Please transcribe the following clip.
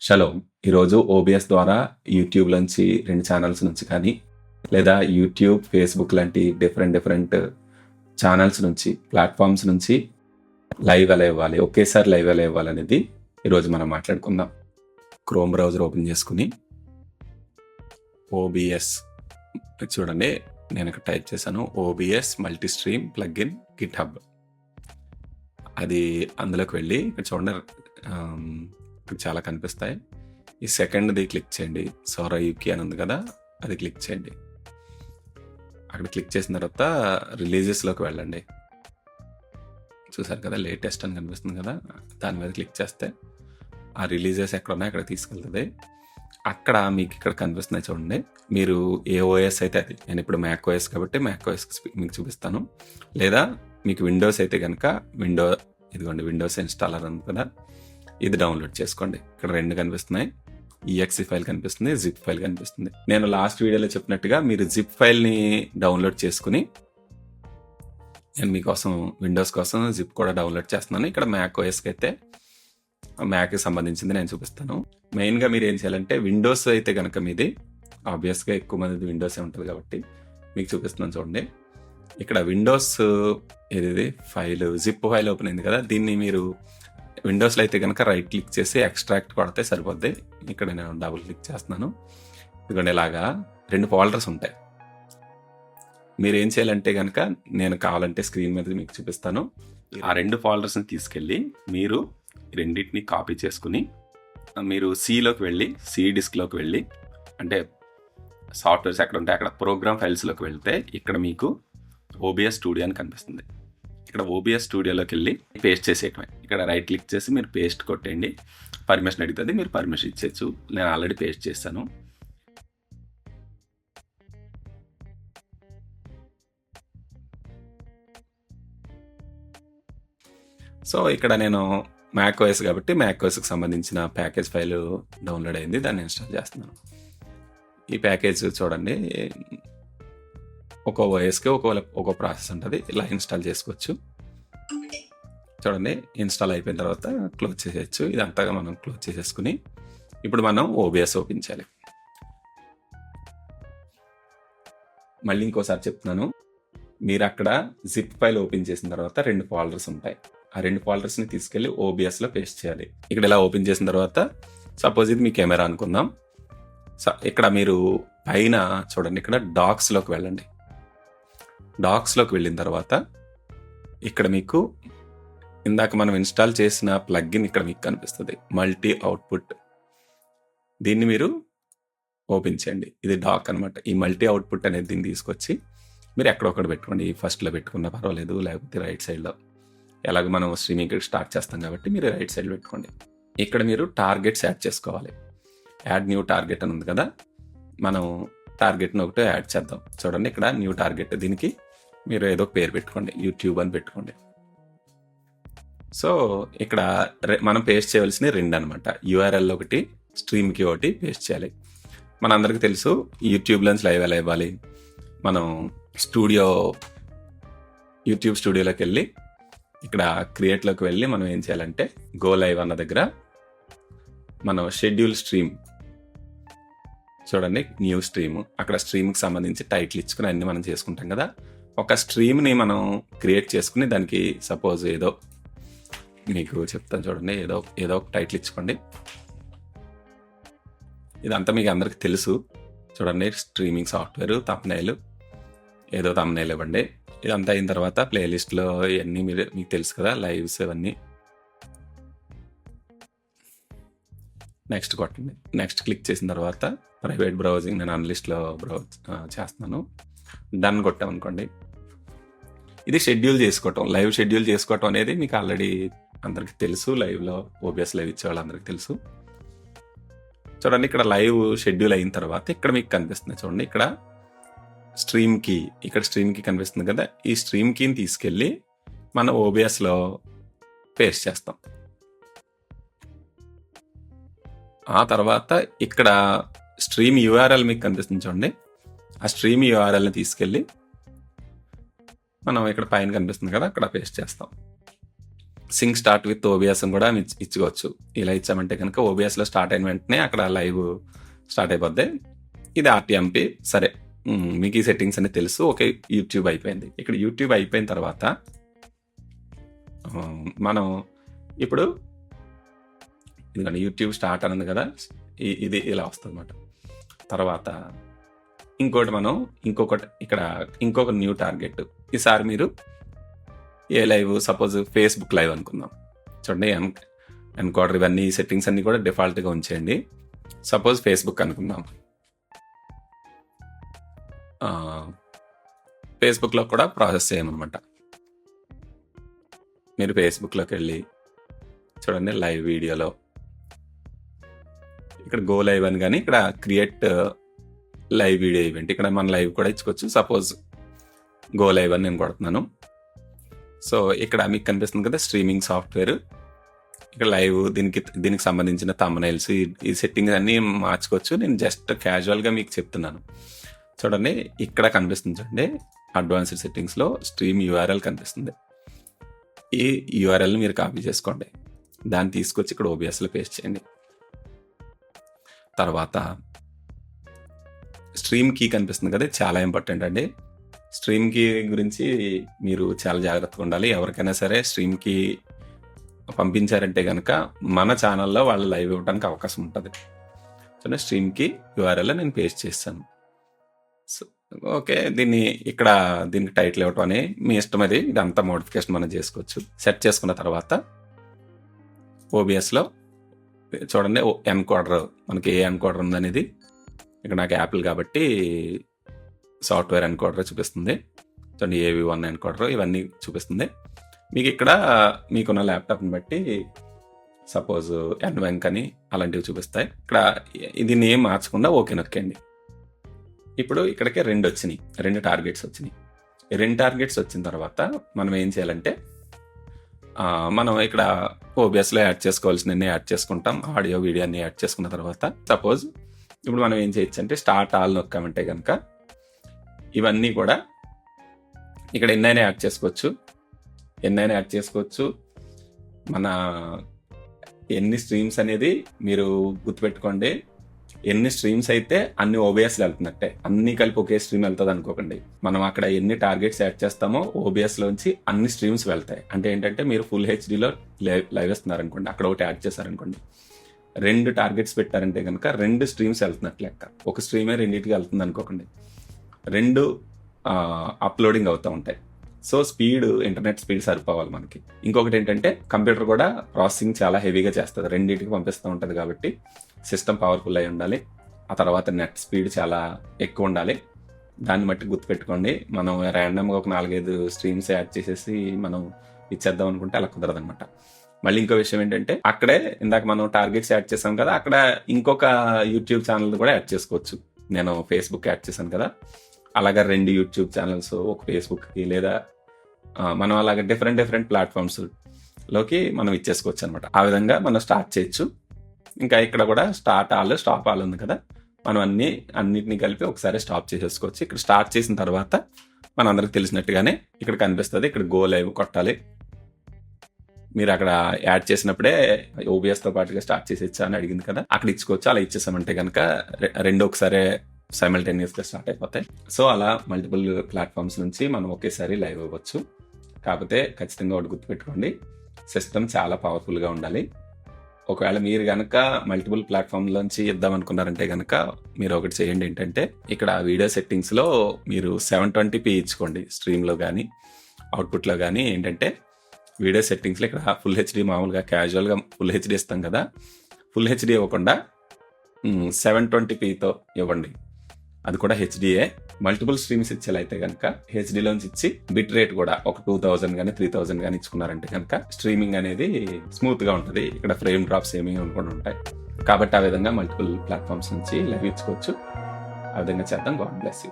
Shalom. ఈరోజు OBS ద్వారా YouTube నుంచి 2 ఛానల్స్ నుంచి కానీ, లేదా యూట్యూబ్, ఫేస్‌బుక్ లాంటి డిఫరెంట్ ఛానల్స్ నుంచి, ప్లాట్‌ఫార్మ్స్ నుంచి లైవ్ ఎలా ఇవ్వాలి, ఒకేసారి లైవ్ ఎలా ఇవ్వాలనేది ఈరోజు మనం మాట్లాడుకుందాం. క్రోమ్ బ్రౌజర్ ఓపెన్ చేసుకొని ఓబీఎస్ చూడండి, నేను ఇక్కడ టైప్ చేశాను ఓబీఎస్ మల్టీస్ట్రీమ్ ప్లగ్ఇన్ గిట్‌హబ్. అది అందులోకి వెళ్ళి ఇక్కడ చూడండి, ఇక్కడ చాలా కనిపిస్తాయి. ఈ సెకండ్‌ది క్లిక్ చేయండి. సౌర యూకి అని ఉంది కదా, అది క్లిక్ చేయండి. అక్కడ క్లిక్ చేసిన తర్వాత రిలీజెస్‌లోకి వెళ్ళండి. చూసారు కదా, లేటెస్ట్ అని కనిపిస్తుంది కదా, దాని మీద క్లిక్ చేస్తే ఆ రిలీజెస్ ఎక్కడ ఉన్నాయో అక్కడ తీసుకెళ్తుంది. అక్కడ మీకు ఇక్కడ కనిపిస్తున్నాయి చూడండి. మీరు ఏ ఓఎస్ అయితే అది, నేను ఇప్పుడు మ్యాక్ ఓఎస్ కాబట్టి మ్యాక్ ఓఎస్ మీకు చూపిస్తాను. లేదా మీకు విండోస్ అయితే కనుక ఇదిగోండి విండోస్ ఇన్స్టాలర్ ఉంది కదా, ఇది డౌన్లోడ్ చేసుకోండి. ఇక్కడ 2 కనిపిస్తున్నాయి, ఈఎక్సీ ఫైల్ కనిపిస్తుంది, జిప్ ఫైల్ కనిపిస్తుంది. నేను లాస్ట్ వీడియోలో చెప్పినట్టుగా మీరు జిప్ ఫైల్ని డౌన్లోడ్ చేసుకుని, నేను మీకోసం విండోస్ కోసం జిప్ కూడా డౌన్లోడ్ చేస్తున్నాను. ఇక్కడ మ్యాక్ ఓఎస్కి అయితే మ్యాక్కి సంబంధించింది నేను చూపిస్తాను. మెయిన్గా మీరు ఏం చేయాలంటే, విండోస్ అయితే కనుక మీది ఆబ్వియస్గా ఎక్కువ మంది విండోసే ఉంటుంది కాబట్టి మీకు చూపిస్తున్నాను చూడండి. ఇక్కడ విండోస్ ఏది ఫైల్ జిప్ ఫైల్ ఓపెన్ అయింది కదా, దీన్ని మీరు విండోస్లో అయితే కనుక రైట్ క్లిక్ చేసి ఎక్స్ట్రాక్ట్ కొడితే సరిపోద్ది. ఇక్కడ నేను డబుల్ క్లిక్ చేస్తున్నాను. ఇదిగోండి ఇలాగా 2 ఫోల్డర్స్ ఉంటాయి. మీరు ఏం చేయాలంటే కనుక, నేను కావాలంటే స్క్రీన్ మీద మీకు చూపిస్తాను. ఆ 2 ఫోల్డర్స్ని తీసుకెళ్ళి మీరు రెండింటిని కాపీ చేసుకుని, మీరు సిలోకి వెళ్ళి, సి డిస్క్లోకి వెళ్ళి, అంటే సాఫ్ట్వేర్స్ ఎక్కడ ఉంటే అక్కడ ప్రోగ్రామ్ ఫైల్స్లోకి వెళ్తే ఇక్కడ మీకు ఓబీఎస్ స్టూడియో అని కనిపిస్తుంది. ఇక్కడ ఓబీఎస్ స్టూడియోలోకి వెళ్ళి పేస్ట్ చేసేయటమే. ఇక్కడ రైట్ క్లిక్ చేసి మీరు పేస్ట్ కొట్టండి. పర్మిషన్ అడుగుతుంది, మీరు పర్మిషన్ ఇచ్చేయచ్చు. నేను ఆల్రెడీ పేస్ట్ చేశాను. సో ఇక్కడ నేను మ్యాక్ ఓఎస్ కాబట్టి మ్యాక్ ఓఎస్కి సంబంధించిన ప్యాకేజ్ ఫైల్ డౌన్లోడ్ అయింది, దాన్ని ఇన్స్టాల్ చేస్తున్నాను. ఈ ప్యాకేజ్ చూడండి, ఒక్కో ఓఎస్కి ఒక్కో ప్రాసెస్ ఉంటుంది, ఇలా ఇన్స్టాల్ చేసుకోవచ్చు. చూడండి, ఇన్స్టాల్ అయిపోయిన తర్వాత క్లోజ్ చేసేయచ్చు. ఇదంతా మనం క్లోజ్ చేసేసుకుని ఇప్పుడు మనం ఓబీఎస్ ఓపెన్ చేయాలి. మళ్ళీ ఇంకోసారి చెప్తున్నాను, మీరు అక్కడ జిప్ ఫైల్ ఓపెన్ చేసిన తర్వాత 2 ఫోల్డర్స్ ఉంటాయి. ఆ 2 ఫోల్డర్స్ని తీసుకెళ్ళి ఓబీఎస్లో పేస్ట్ చేయాలి. ఇక్కడ ఇలా ఓపెన్ చేసిన తర్వాత, సపోజ్ ఇది మీ కెమెరా అనుకుందాం. ఇక్కడ మీరు పైన చూడండి, ఇక్కడ డాక్స్లోకి వెళ్ళండి. డాక్స్లోకి వెళ్ళిన తర్వాత ఇక్కడ మీకు ఇందాక మనం ఇన్స్టాల్ చేసిన ప్లగ్ఇన్ ఇక్కడ మీకు కనిపిస్తుంది, మల్టీ అవుట్పుట్. దీన్ని మీరు ఓపెన్ చేయండి. ఇది డాక్ అనమాట. ఈ మల్టీ అవుట్పుట్ అనేది దీన్ని తీసుకొచ్చి మీరు ఎక్కడొక్కడ పెట్టుకోండి. ఫస్ట్లో పెట్టుకున్నా పర్వాలేదు, లేకపోతే రైట్ సైడ్లో. ఎలాగ మనం స్ట్రీమింగ్ స్టార్ట్ చేస్తాం కాబట్టి మీరు రైట్ సైడ్ పెట్టుకోండి. ఇక్కడ మీరు టార్గెట్స్ యాడ్ చేసుకోవాలి. యాడ్ న్యూ టార్గెట్ అని ఉంది కదా, మనం టార్గెట్ని ఒకటి యాడ్ చేద్దాం. చూడండి, ఇక్కడ న్యూ టార్గెట్, దీనికి మీరు ఏదో పేరు పెట్టుకోండి, యూట్యూబ్ అని పెట్టుకోండి. సో ఇక్కడ మనం పేస్ట్ చేయవలసిన 2 అనమాట. యూఆర్ఎల్ ఒకటి, స్ట్రీమ్కి ఒకటి పేస్ట్ చేయాలి. మనందరికీ తెలుసు యూట్యూబ్లోంచి లైవ్ ఎలా ఇవ్వాలి. మనం యూట్యూబ్ స్టూడియోలోకి వెళ్ళి ఇక్కడ క్రియేట్లోకి వెళ్ళి మనం ఏం చేయాలంటే, గో లైవ్ అన్న దగ్గర మనం షెడ్యూల్ స్ట్రీమ్ చూడండి, న్యూ స్ట్రీమ్, అక్కడ స్ట్రీమ్కి సంబంధించి టైటిల్ ఇచ్చుకుని అన్ని మనం చేసుకుంటాం కదా. ఒక స్ట్రీమ్ని మనం క్రియేట్ చేసుకుని దానికి సపోజ్ ఏదో మీకు చెప్తాను చూడండి, ఏదో ఒక టైటిల్ ఇచ్చుకోండి. ఇదంతా మీకు అందరికి తెలుసు. చూడండి, స్ట్రీమింగ్ సాఫ్ట్వేర్, థంబ్నెయిల్, ఏదో థంబ్నెయిల్ ఇవ్వండి. ఇదంతా అయిన తర్వాత ప్లేలిస్ట్లో ఇవన్నీ మీకు తెలుసు కదా, లైవ్స్ ఇవన్నీ. నెక్స్ట్ కొట్టండి. నెక్స్ట్ క్లిక్ చేసిన తర్వాత ప్రైవేట్ బ్రౌజింగ్, నేను అనలిస్ట్లో బ్రౌజ్ చేస్తున్నాను. డన్ కొట్టామనుకోండి, ఇది షెడ్యూల్ చేసుకోవటం, లైవ్ షెడ్యూల్ చేసుకోవటం అనేది మీకు ఆల్రెడీ అందరికి తెలుసు. లైవ్లో ఓబీఎస్ లైవ్ ఇచ్చే వాళ్ళందరికీ తెలుసు. చూడండి, ఇక్కడ లైవ్ షెడ్యూల్ అయిన తర్వాత ఇక్కడ మీకు కనిపిస్తుంది చూడండి, ఇక్కడ స్ట్రీమ్కి కనిపిస్తుంది కదా, ఈ స్ట్రీమ్ కీని తీసుకెళ్ళి మనం ఓబీఎస్లో పేస్ట్ చేస్తాం. ఆ తర్వాత ఇక్కడ స్ట్రీమ్ యూఆర్ఎల్ మీకు కనిపిస్తుంది చూడండి, ఆ స్ట్రీమ్ యూఆర్ఎల్ని తీసుకెళ్ళి మనం ఇక్కడ పైన కనిపిస్తుంది కదా, అక్కడ పేస్ట్ చేస్తాం. సింక్ స్టార్ట్ విత్ ఓబిఎస్ అని కూడా ఇచ్చుకోవచ్చు. ఇలా ఇచ్చామంటే కనుక ఓబిఎస్లో స్టార్ట్ అయిన వెంటనే అక్కడ లైవ్ స్టార్ట్ అయిపోద్ది. ఇది ఆర్టీఎంపీ. సరే, మీకు ఈ సెట్టింగ్స్ అనేది తెలుసు. ఓకే, యూట్యూబ్ అయిపోయింది. ఇక్కడ యూట్యూబ్ అయిపోయిన తర్వాత మనం ఇప్పుడు ఇదిగోండి యూట్యూబ్ స్టార్ట్ అన్నది కదా, ఇది ఇలా వస్తుంది అన్నమాట. తర్వాత ఇక్కడ ఇంకొక న్యూ టార్గెట్. ఈసారి మీరు ఏ లైవ్, సపోజ్ ఫేస్బుక్ లైవ్ అనుకుందాం. చూడండి, ఎన్కోడర్ ఇవన్నీ సెట్టింగ్స్ అన్నీ కూడా డిఫాల్ట్గా ఉంచేయండి. సపోజ్ ఫేస్బుక్ అనుకుందాం. ఫేస్బుక్లో కూడా ప్రాసెస్ చేయమన్నమాట. మీరు ఫేస్బుక్లోకి వెళ్ళి చూడండి, లైవ్ వీడియోలో ఇక్కడ గో లైవ్ అని, కానీ ఇక్కడ క్రియేట్ లైవ్ వీడియో ఈవెంట్, ఇక్కడ మన లైవ్ కూడా ఇచ్చుకోవచ్చు. సపోజ్ గో లైవ్ అని నేను కొడుతున్నాను. సో ఇక్కడ మీకు కనిపిస్తుంది కదా స్ట్రీమింగ్ సాఫ్ట్వేర్. ఇక్కడ లైవ్, దీనికి సంబంధించిన థంబ్నెయిల్స్, ఈ సెట్టింగ్స్ అన్నీ మార్చుకోవచ్చు. నేను జస్ట్ క్యాజువల్గా మీకు చెప్తున్నాను. చూడండి, ఇక్కడ కనిపిస్తుంది చూడండి, అడ్వాన్స్డ్ సెట్టింగ్స్లో స్ట్రీమ్ యూఆర్ఎల్ కనిపిస్తుంది. ఈ యూఆర్ఎల్ని మీరు కాపీ చేసుకోండి. దాన్ని తీసుకొచ్చి ఇక్కడ ఓబిఎస్లో పేస్ట్ చేయండి. తర్వాత స్ట్రీమ్ కీ కనిపిస్తుంది కదా, చాలా ఇంపార్టెంట్ అండి. స్ట్రీమ్ కీ గురించి మీరు చాలా జాగ్రత్తగా ఉండాలి. ఎవరికైనా సరే స్ట్రీమ్ కీ పంపించారంటే కనుక మన ఛానల్లో వాళ్ళు లైవ్ ఇవ్వడానికి అవకాశం ఉంటుంది. సో స్ట్రీమ్ కీ యూఆర్ఎల్ నేను పేస్ట్ చేస్తాను. సో ఓకే, దీనికి టైటిల్ ఇవ్వటం అని మీ ఇష్టం. అది ఇదంతా మోడిఫికేషన్ మనం చేసుకోవచ్చు. సెట్ చేసుకున్న తర్వాత ఓబిఎస్లో చూడండి, ఎన్కోడర్, మనకి ఏ ఎన్కోడర్ ఉందనేది ఇక్కడ నాకు యాపిల్ కాబట్టి సాఫ్ట్వేర్ ఎన్కోడర్ చూపిస్తుంది. చూడండి, AV1 ఎన్కోడర్ ఇవన్నీ చూపిస్తుంది. మీకు ఇక్కడ మీకున్న ల్యాప్టాప్ని బట్టి సపోజ్ NVENC అని అలాంటివి చూపిస్తాయి. ఇక్కడ ఇది నేమ్ మార్చకుండా ఓకే నొక్కండి. ఇప్పుడు ఇక్కడికి 2 టార్గెట్స్ వచ్చినాయి. 2 టార్గెట్స్ వచ్చిన తర్వాత మనం ఏం చేయాలంటే, మనం ఇక్కడ ఓబిఎస్లో యాడ్ చేసుకోవాల్సినవి యాడ్ చేసుకుంటాం. ఆడియో, వీడియో అన్ని యాడ్ చేసుకున్న తర్వాత సపోజ్ ఇప్పుడు మనం ఏం చేయొచ్చు అంటే స్టార్ట్ ఆల్ నొక్కామంటే కనుక ఇవన్నీ కూడా ఇక్కడ ఎన్నైనా యాడ్ చేసుకోవచ్చు. మన ఎన్ని స్ట్రీమ్స్ అనేది మీరు గుర్తుపెట్టుకోండి. ఎన్ని స్ట్రీమ్స్ అయితే అన్ని ఓబిఎస్లో వెళ్తున్నట్టే, అన్ని కలిపి ఒకే స్ట్రీమ్ వెళ్తుంది అనుకోకండి. మనం అక్కడ ఎన్ని టార్గెట్స్ యాడ్ చేస్తామో ఓబిఎస్లోంచి అన్ని స్ట్రీమ్స్ వెళ్తాయి. అంటే ఏంటంటే మీరు ఫుల్ హెచ్డీలో లైవ్ వేస్తున్నారనుకోండి, అక్కడ ఒకటి యాడ్ చేశారనుకోండి, 2 టార్గెట్స్ పెట్టారంటే కనుక 2 స్ట్రీమ్స్ వెళ్తున్నట్టు లెక్క. ఒక స్ట్రీమే రెండింటికి వెళ్తుంది అనుకోకండి, 2 అప్లోడింగ్ అవుతూ ఉంటాయి. సో ఇంటర్నెట్ స్పీడ్ సరిపోవాలి మనకి. ఇంకొకటి ఏంటంటే కంప్యూటర్ కూడా ప్రాసెసింగ్ చాలా హెవీగా చేస్తుంది, రెండింటికి పంపిస్తూ ఉంటుంది. కాబట్టి సిస్టమ్ పవర్ఫుల్ అయి ఉండాలి. ఆ తర్వాత నెట్ స్పీడ్ చాలా ఎక్కువ ఉండాలి. దాన్ని బట్టి గుర్తుపెట్టుకోండి. మనం ర్యాండమ్గా ఒక 4-5 స్ట్రీమ్స్ యాడ్ చేసేసి మనం ఇచ్చేద్దాం అనుకుంటే అలా కుదరదు అనమాట. మళ్ళీ ఇంకో విషయం ఏంటంటే, అక్కడే ఇందాక మనం టార్గెట్స్ యాడ్ చేసాం కదా, అక్కడ ఇంకొక యూట్యూబ్ ఛానల్ కూడా యాడ్ చేసుకోవచ్చు. నేను ఫేస్బుక్ యాడ్ చేశాను కదా, అలాగా 2 యూట్యూబ్ ఛానల్స్, ఒక ఫేస్బుక్కి, లేదా మనం అలాగే డిఫరెంట్ ప్లాట్ఫామ్స్ లోకి మనం ఇచ్చేసుకోవచ్చు అనమాట. ఆ విధంగా మనం స్టార్ట్ చేయొచ్చు. ఇంకా ఇక్కడ కూడా స్టార్ట్ ఆల్, స్టాప్ ఆల్ ఉంది కదా, మనం అన్నిటిని కలిపి ఒకసారి స్టాప్ చేసేసుకోవచ్చు. ఇక్కడ స్టార్ట్ చేసిన తర్వాత మన అందరికి తెలిసినట్టుగానే ఇక్కడ కనిపిస్తుంది, ఇక్కడ గో లైవ్ కొట్టాలి. మీరు అక్కడ యాడ్ చేసినప్పుడే ఓబిఎస్తో పాటుగా స్టార్ట్ చేసేచ్చా అని అడిగింది కదా, అక్కడ ఇచ్చుకోవచ్చు. అలా ఇచ్చేసామంటే కనుక 2 ఒకసారి సైమల్టేనియస్గా స్టార్ట్ అయిపోతాయి. సో అలా మల్టిపుల్ ప్లాట్ఫామ్స్ నుంచి మనం ఒకేసారి లైవ్ అవ్వచ్చు. కాకపోతే ఖచ్చితంగా ఒకటి గుర్తుపెట్టుకోండి, సిస్టమ్ చాలా పవర్ఫుల్గా ఉండాలి. ఒకవేళ మీరు కనుక మల్టిపుల్ ప్లాట్ఫామ్లోంచి ఇద్దాం అనుకున్నారంటే కనుక మీరు ఒకటి చేయండి, ఏంటంటే ఇక్కడ వీడియో సెట్టింగ్స్లో మీరు 720p ఇచ్చుకోండి. స్ట్రీమ్లో కానీ అవుట్పుట్లో కానీ ఏంటంటే వీడియో సెట్టింగ్స్లో ఇక్కడ ఫుల్ హెచ్డీ, మామూలుగా క్యాజువల్గా ఫుల్ హెచ్డీ ఇస్తాం కదా, ఫుల్ హెచ్డీ ఇవ్వకుండా 720pతో ఇవ్వండి. అది కూడా హెచ్డీఏ. మల్టిపుల్ స్ట్రీమ్స్ ఇచ్చేలైతే కనుక హెచ్డీలోంచి ఇచ్చి బిట్ రేట్ కూడా ఒక 2000 కానీ 3000 కానీ ఇచ్చుకున్నారంటే కనుక స్ట్రీమింగ్ అనేది స్మూత్గా ఉంటుంది. ఇక్కడ ఫ్రేమ్ డ్రాప్స్ ఏమీ అనుకుంటూ ఉంటాయి. కాబట్టి ఆ విధంగా మల్టిపుల్ ప్లాట్ఫామ్స్ నుంచి లైవ్ ఇచ్చుకోవచ్చు. ఆ విధంగా చేద్దాం. God bless you.